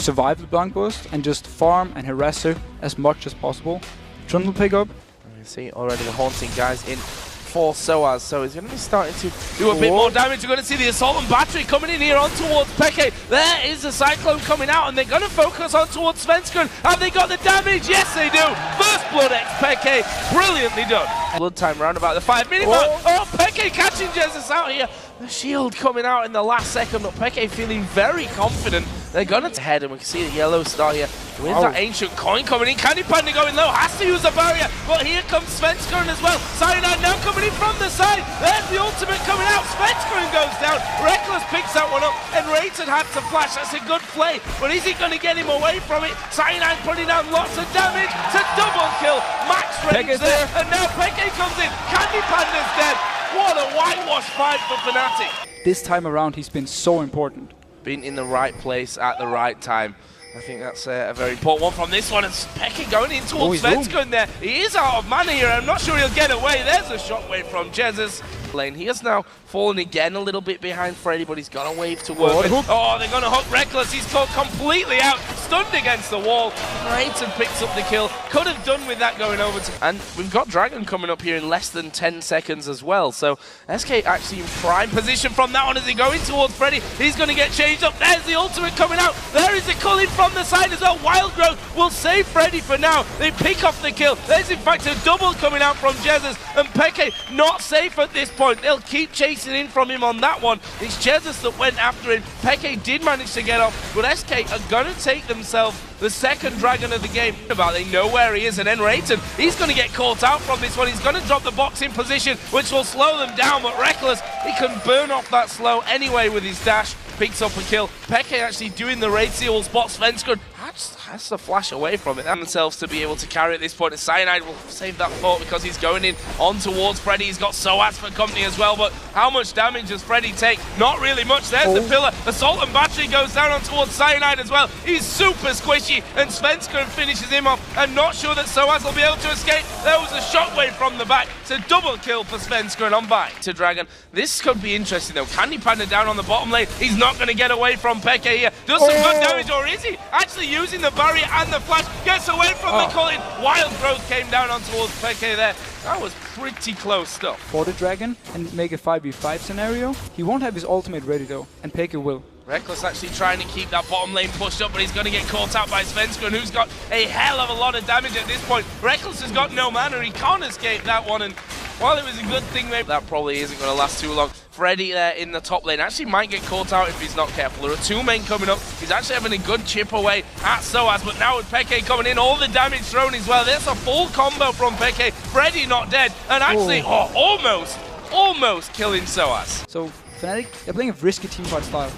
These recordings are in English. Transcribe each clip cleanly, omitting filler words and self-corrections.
survive the Blanc Burst and just farm and harass her as much as possible. Trundle pick up. You see already the Haunting guys in for Soaz, so he's going to be starting to do a bit more damage. We're going to see the Assault and Battery coming in here on towards Peke. There is the Cyclone coming out, and they're going to focus on towards Svenskeren. Have they got the damage? Yes, they do. First Blood X Peke, brilliantly done. Blood time round about the 5-minute mark. Oh, Peke catching Jesus out here. The shield coming out in the last second, but Peke feeling very confident. They're going to head, and we can see the yellow star here with that ancient coin coming in. Candy Panda going low, has to use the barrier, but here comes Svenskeren as well. Cyanide now coming in from the side. There's the ultimate coming out. Svenskeren goes down. Reckless picks that one up, and Rayton had to flash. That's a good play, but is he going to get him away from it? Cyanide putting down lots of damage to double kill. Max range there, and now Peke comes in. Candy Panda's dead. What a whitewash fight for Fnatic. This time around, he's been so important. Been in the right place at the right time. I think that's a very important one from this one. And Peke going in towards Svenskeren there. He is out of mana here. I'm not sure he'll get away. There's a shockwave from Jesus. Lane. He has now fallen again a little bit behind Freddy, but he's got a wave to work with. Oh, they're going to hook Reckless. He's caught completely out, stunned against the wall. Rayton picks up the kill. Could have done with that going over to... And we've got Dragon coming up here in less than 10 seconds as well. So SK actually in prime position from that one as he going towards Freddy. He's going to get changed up. There's the ultimate coming out. There is the culling from the side as well. Wild Growth will save Freddy for now. They pick off the kill. There's in fact a double coming out from Jesus, and Peke not safe at this point. They'll keep chasing in from him on that one. It's Jesus that went after him. Peke did manage to get off, but SK are going to take themselves the second Dragon of the game. They know where he is, and then Rayton, he's going to get caught out from this one. He's going to drop the box in position, which will slow them down, but Reckless, he can burn off that slow anyway with his dash. Picks up a kill. Peke actually doing the raid seal, spots Svenskeren. Has to flash away from it. And themselves to be able to carry at this point. And Cyanide will save that thought because he's going in on towards Freddy. He's got Soaz for company as well, but how much damage does Freddy take? Not really much. There's the pillar. Assault and Battery goes down on towards Cyanide as well. He's super squishy, and Svenskeren finishes him off. I'm not sure that Soaz will be able to escape. There was a shockwave from the back. It's a double kill for Svenskeren on by to Dragon. This could be interesting though. Candy Panda down on the bottom lane. He's not going to get away from Peke here. Does some good damage, or is he actually using the barrier and the flash? Gets away from the culling. Wild Growth came down on towards Peke there. That was pretty close stuff. For the Dragon and make a 5v5 scenario, he won't have his ultimate ready though, and Peke will. Reckless actually trying to keep that bottom lane pushed up, but he's going to get caught out by Svenskeren, who's got a hell of a lot of damage at this point. Reckless has got no mana. He can't escape that one, and while it was a good thing, maybe that probably isn't going to last too long. Freddy there in the top lane actually might get caught out if he's not careful. There are two men coming up. He's actually having a good chip away at Soaz, but now with Peke coming in, all the damage thrown as well. There's a full combo from Peke. Freddy not dead, and actually almost killing Soaz. So Fnatic, they're playing a risky teamfight style.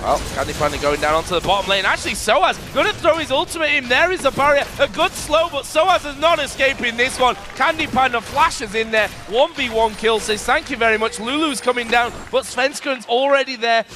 Well, Candy Panda going down onto the bottom lane. Actually, Soaz going to throw his ultimate in. There is a barrier. A good slow, but Soaz is not escaping this one. Candy Panda flashes in there. 1v1 kill. Says thank you very much. Lulu's coming down, but Svenskeren's already there.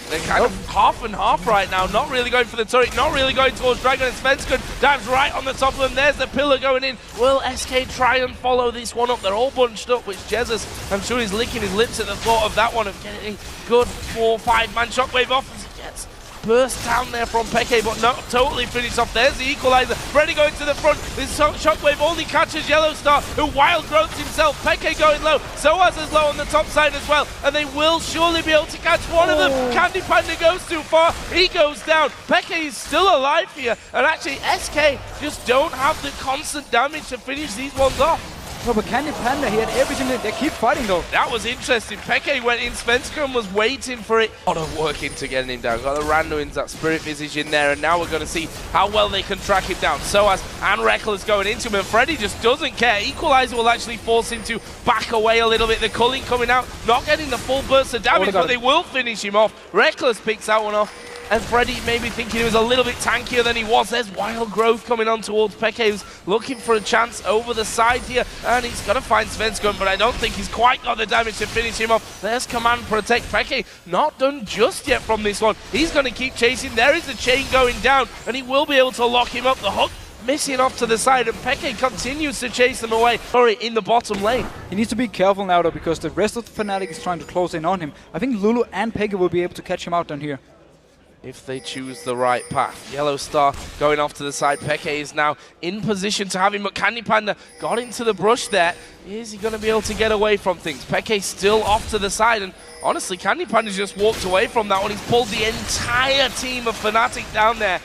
They're kind of half and half right now. Not really going for the turret. Not really going towards Dragon, and Svenskeren dives right on the top of them. There's the pillar going in. Will SK try and follow this one up? They're all bunched up, which Jesus, I'm sure he's licking his lips at the thought of that one, of getting a good 4-5-man shockwave off. Gets burst down there from Peke, but not totally finished off. There's the equalizer. Freddy going to the front. This shockwave only catches Yellow Star, who wild growths himself. Peke going low. Soaz is low on the top side as well, and they will surely be able to catch one of them. Candy Panda goes too far. He goes down. Peke is still alive here, and actually SK just don't have the constant damage to finish these ones off. No, but Candy Panda, he had everything. They keep fighting though. That was interesting. Peke went in. Svenskeren was waiting for it. A lot of work into getting him down. Got the Randuins, that Spirit Visage in there, and now we're going to see how well they can track him down. Soaz and Reckless going into him, and Freddy just doesn't care. Equalizer will actually force him to back away a little bit. The culling coming out, not getting the full burst of damage, but they will finish him off. Reckless picks that one off. And Freddy maybe thinking he was a little bit tankier than he was. There's Wild Growth coming on towards Peke, who's looking for a chance over the side here. And he's going to find Svenskeren, but I don't think he's quite got the damage to finish him off. There's Command Protect. Peke not done just yet from this one. He's going to keep chasing. There is the chain going down, and he will be able to lock him up. The hook missing off to the side, and Peke continues to chase them away. Sorry, in the bottom lane. He needs to be careful now, though, because the rest of the Fnatic is trying to close in on him. I think Lulu and Peke will be able to catch him out down here. if they choose the right path. Yellow Star going off to the side. Peke is now in position to have him, but Candy Panda got into the brush there. Is he going to be able to get away from things? Peke still off to the side, and honestly, Candy Panda just walked away from that one. He's pulled the entire team of Fnatic down there.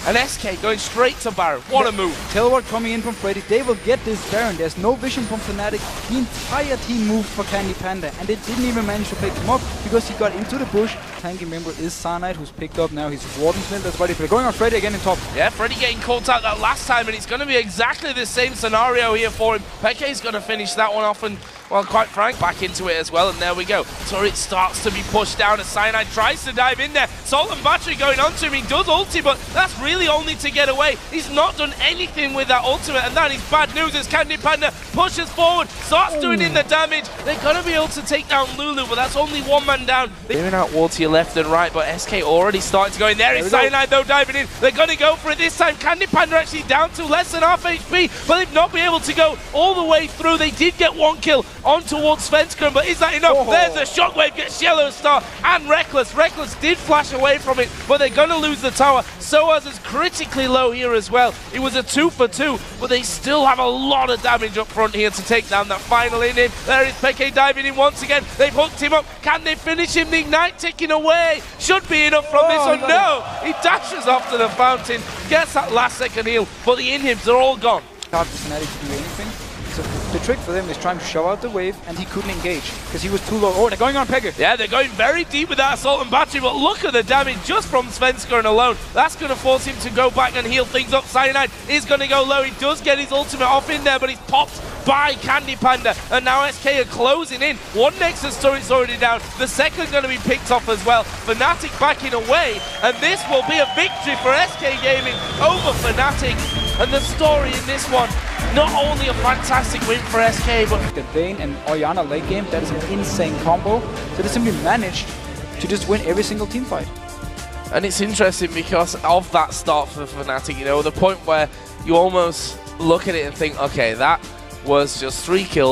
And SK going straight to Baron. What a move. Teleport coming in from Freddy. They will get this Baron. There's no vision from Fnatic. The entire team moved for Candy Panda, and they didn't even manage to pick him up because he got into the bush. Tanking member is Cyanide, who's picked up now. He's Warden Flint. That's ready. They're going on Freddy again in top. Yeah, Freddy getting caught out that last time, and it's going to be exactly the same scenario here for him. Peke's going to finish that one off, and, well, quite frank, back into it as well, and there we go. Turret starts to be pushed down as Cyanide tries to dive in there. Salt and Battery going onto him. He does ulti, but that's really only to get away. He's not done anything with that ultimate, and that is bad news as Candy Panda pushes forward, starts doing in the damage. They're going to be able to take down Lulu, but that's only one man down. They're doing out wall to your left and right, but SK already starting to go in there. It's Cyanide though diving in. They're going to go for it this time. Candy Panda actually down to less than half HP, but they've not been able to go all the way through. They did get one kill on towards Svenskeren, but is that enough? There's a shockwave, gets Yellow Star and Reckless. Reckless did flash away from it, but they're going to lose the tower. Soaz is critically low here as well. It was a 2 for 2, but they still have a lot of damage up front here to take down that final inning. There is Peke diving in once again. They've hooked him up. Can they finish him? The Ignite ticking away. Should be enough from this one. No! He dashes off to the fountain, gets that last second heal, but the inhibs are all gone. Hard for Fnatic to do anything. So the trick for them is trying to shove out the wave, and he couldn't engage because he was too low. Oh, they're going on Peke. Yeah, they're going very deep with that Assault and Battery, but look at the damage just from Svenskeren alone. That's going to force him to go back and heal things up. Cyanide is going to go low. He does get his ultimate off in there, but he's popped by Candy Panda, and now SK are closing in. One Nexus turret's already down. The second going to be picked off as well. Fnatic backing away, and this will be a victory for SK Gaming over Fnatic. And the story in this one, not only a fantastic win for SK, but the Vayne and Orianna late game, that is an insane combo. So they simply managed to just win every single team fight. And it's interesting because of that start for Fnatic, you know, the point where you almost look at it and think, okay, that was just 3 kills.